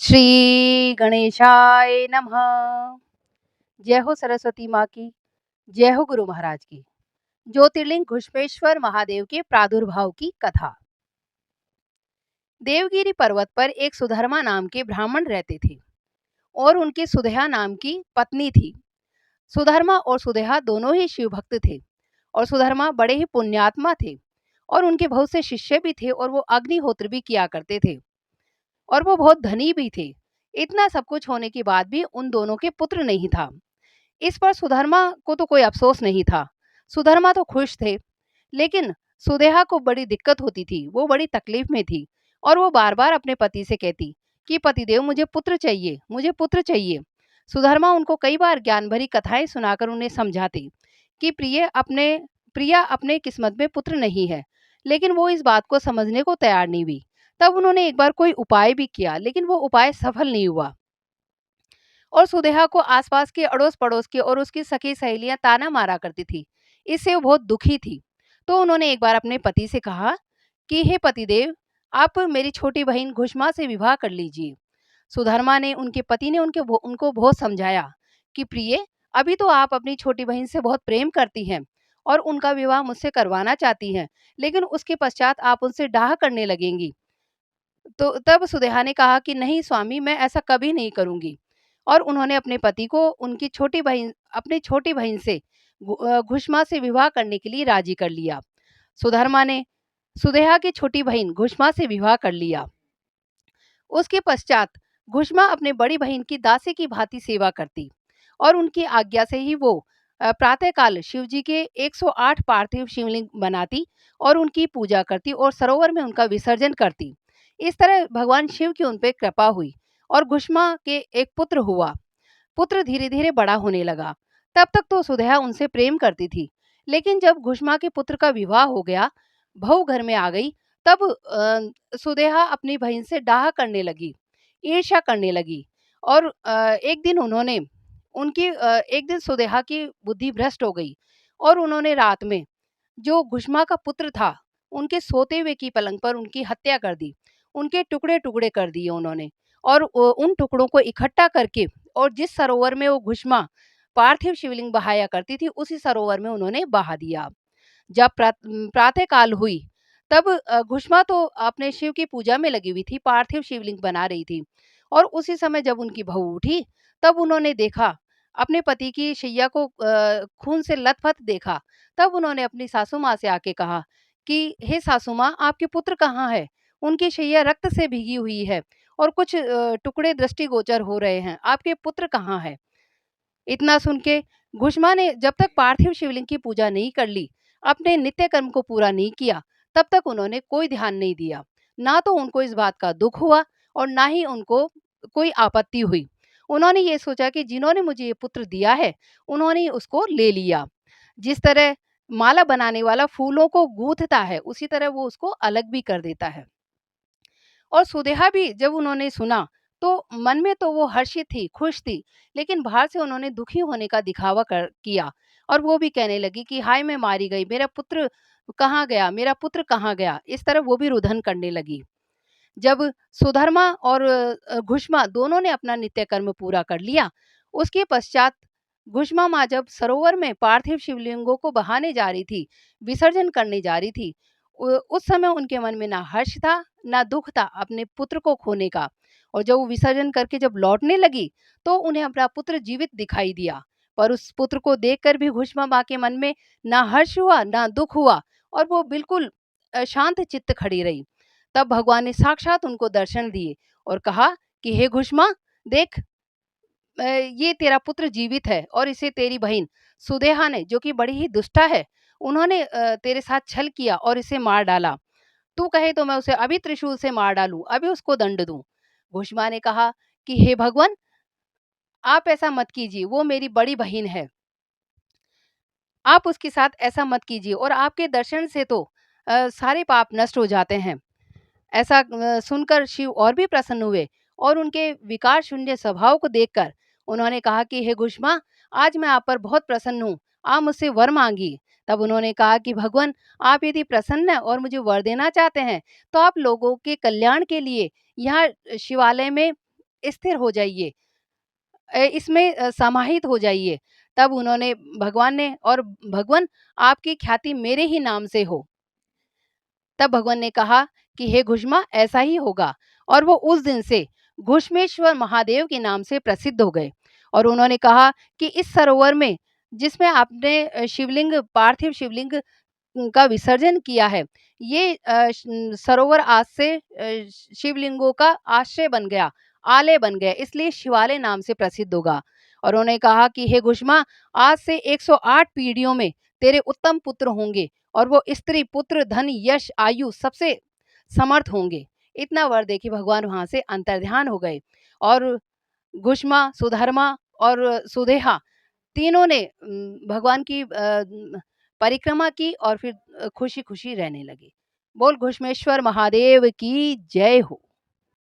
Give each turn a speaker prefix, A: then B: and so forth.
A: श्री गणेशाय नमः। जय हो सरस्वती माँ की, जय हो गुरु महाराज की। ज्योतिर्लिंग घुष्पेश्वर महादेव के प्रादुर्भाव की कथा। देवगिरी पर्वत पर एक सुधर्मा नाम के ब्राह्मण रहते थे और उनकी सुधेहा नाम की पत्नी थी। सुधर्मा और सुधेहा दोनों ही शिव भक्त थे और सुधर्मा बड़े ही पुण्यात्मा थे और उनके बहुत से शिष्य भी थे और वो अग्निहोत्र भी किया करते थे और वो बहुत धनी भी थे। इतना सब कुछ होने के बाद भी उन दोनों के पुत्र नहीं था। इस पर सुधर्मा को तो कोई अफ़सोस नहीं था। सुधर्मा तो खुश थे, लेकिन सुदेहा को बड़ी दिक्कत होती थी, वो बड़ी तकलीफ़ में थी और वो बार-बार अपने पति से कहती कि पतिदेव मुझे पुत्र चाहिए, मुझे पुत्र चाहिए। सुधर्मा उनको कई बार ज्ञान भरी कथाएँ सुनाकर उन्हें समझाती कि प्रिया अपने किस्मत में पुत्र नहीं है, लेकिन वो इस बात को समझने को तैयार नहीं हुई। तब उन्होंने एक बार कोई उपाय भी किया, लेकिन वो उपाय सफल नहीं हुआ। और सुदेहा को आसपास के अड़ोस-पड़ोस के और उसकी सखी सहेलियाँ ताना मारा करती थी। इससे वो बहुत दुखी थी। तो उन्होंने एक बार अपने पति से कहा कि हे पतिदेव, आप मेरी छोटी बहन घुष्मा से विवाह कर लीजिए। सुधर्मा ने उनके पति ने उनको बहुत समझाया कि प्रिय, अभी तो आप अपनी छोटी बहन से बहुत प्रेम करती हैं और उनका विवाह मुझसे करवाना चाहती हैं, लेकिन उसके पश्चात आप उनसे डाह करने लगेंगी। तो तब सुदेहा ने कहा कि नहीं स्वामी, मैं ऐसा कभी नहीं करूँगी। और उन्होंने अपने पति को अपनी छोटी बहन से घुष्मा से विवाह करने के लिए राज़ी कर लिया। सुधर्मा ने सुदेहा की छोटी बहन घुष्मा से विवाह कर लिया। उसके पश्चात घुष्मा अपनी बड़ी बहन की दासी की भांति सेवा करती और उनकी आज्ञा से ही वो प्रातःकाल शिवजी के 108 पार्थिव शिवलिंग बनाती और उनकी पूजा करती और सरोवर में उनका विसर्जन करती। इस तरह भगवान शिव की उन पे कृपा हुई और घुष्मा के एक पुत्र हुआ। पुत्र धीरे-धीरे बड़ा होने लगा। तब तक तो सुधेया उनसे प्रेम करती थी, लेकिन जब घुष्मा के पुत्र का विवाह हो गया, बहू घर में आ गई, तब सुदेहा अपनी बहन से डाह करने लगी, ईर्ष्या करने लगी और एक दिन सुदेहा की बुद्धि भ्रष्ट हो गई और उन्होंने रात में जो घुष्मा का पुत्र था, उनके सोते हुए की पलंग पर उनकी हत्या कर दी। उनके टुकड़े-टुकड़े कर दिए उन्होंने और उन टुकड़ों को इकट्ठा करके और जिस सरोवर में वो घुष्मा पार्थिव शिवलिंग बहाया करती थी, उसी सरोवर में उन्होंने बहा दिया। जब प्रातः काल हुई, तब घुष्मा तो अपने शिव की पूजा में लगी हुई थी, पार्थिव शिवलिंग बना रही थी और उसी समय जब उनकी बहू उठी, तब उन्होंने देखा, अपने पति की शैया को खून से लथपथ देखा। तब उन्होंने अपनी सासू माँ से आके कहा कि, "हे सासू माँ, आपके पुत्र कहाँ हैं? उनकी शैया रक्त से भीगी हुई है और कुछ टुकड़े दृष्टिगोचर हो रहे हैं। आपके पुत्र कहाँ हैं?" इतना सुन के घुष्मा ने जब तक पार्थिव शिवलिंग की पूजा नहीं कर ली, अपने नित्य कर्म को पूरा नहीं किया, तब तक उन्होंने कोई ध्यान नहीं दिया। ना तो उनको इस बात का दुःख हुआ और ना ही उनको कोई आपत्ति हुई। उन्होंने ये सोचा कि जिन्होंने मुझे ये पुत्र दिया है, उन्होंने ही उसको ले लिया। जिस तरह माला बनाने वाला फूलों को गूँथता है, उसी तरह वो उसको अलग भी कर देता है। और सुदेहा भी जब उन्होंने सुना, तो मन में तो वो हर्षित थी, खुश थी, लेकिन बाहर से उन्होंने दुखी होने का दिखावा किया और वो भी कहने लगी कि हाय मैं मारी गई, मेरा पुत्र कहाँ गया, मेरा पुत्र कहाँ गया? इस तरह वो भी रुदन करने लगी। जब सुधर्मा और घुष्मा दोनों ने अपना नित्य कर्म पूरा कर लिया, उसके पश्चात घुष्मा माँ जब सरोवर में पार्थिव शिवलिंगों को बहाने जा रही थी, विसर्जन करने जा रही थी, उस समय उनके मन में ना हर्ष था, ना दुःख था अपने पुत्र को खोने का। और जब वो विसर्जन करके जब लौटने लगी, तो उन्हें अपना पुत्र जीवित दिखाई दिया। पर उस पुत्र को देखकर भी घुष्मा माँ के मन में ना हर्ष हुआ, ना दुःख हुआ और वो बिल्कुल शांत चित्त खड़ी रही। तब भगवान ने साक्षात उनको दर्शन दिए और कहा कि हे घुष्मा, देख, ये तेरा पुत्र जीवित है और इसे तेरी बहन सुदेहा ने, जो कि बड़ी ही दुष्टा है, उन्होंने तेरे साथ छल किया और इसे मार डाला। तू कहे तो मैं उसे अभी त्रिशूल से मार डालूँ, अभी उसको दंड दूँ। घुष्मा ने कहा कि हे भगवन, आप ऐसा मत कीजिए, वो मेरी बड़ी बहन है। आप उसके साथ ऐसा मत कीजिए और आपके दर्शन से तो सारे पाप नष्ट हो जाते हैं। ऐसा सुनकर शिव और भी प्रसन्न हुए और उनके विकार शून्य स्वभाव को देखकर उन्होंने कहा कि हे घुष्मा, आज मैं आप पर बहुत प्रसन्न हूँ, आप मुझसे वर मांगिए। तब उन्होंने कहा कि भगवान, आप यदि प्रसन्न हैं और मुझे वर देना चाहते हैं, तो आप लोगों के कल्याण के लिए यहाँ शिवालय में स्थिर हो जाइए, इसमें समाहित हो जाइए। तब उन्होंने भगवान ने और भगवन आपकी ख्याति मेरे ही नाम से हो। तब भगवान ने कहा कि हे घुष्मा ऐसा ही होगा और वो उस दिन से घुष्मेश्वर महादेव के नाम से प्रसिद्ध हो गए। और उन्होंने कहा कि इस सरोवर में जिसमें आपने शिवलिंग पार्थिव शिवलिंग का विसर्जन किया है, ये सरोवर आज से शिवलिंगों का आश्रय बन गया, आलय बन गया, इसलिए शिवालय नाम से प्रसिद्ध होगा। और उन्होंने कहा कि हे घुष्मा आज से 108 पीढ़ियों में तेरे उत्तम पुत्र होंगे और वो स्त्री, पुत्र, धन, यश, आयु सबसे समर्थ होंगे। इतना वर दे कि भगवान वहाँ से अंतर्ध्यान हो गए और घुष्मा, सुधर्मा और सुदेहा तीनों ने भगवान की परिक्रमा की और फिर खुशी-खुशी रहने लगे। बोल घुश्मेश्वर महादेव की जय हो।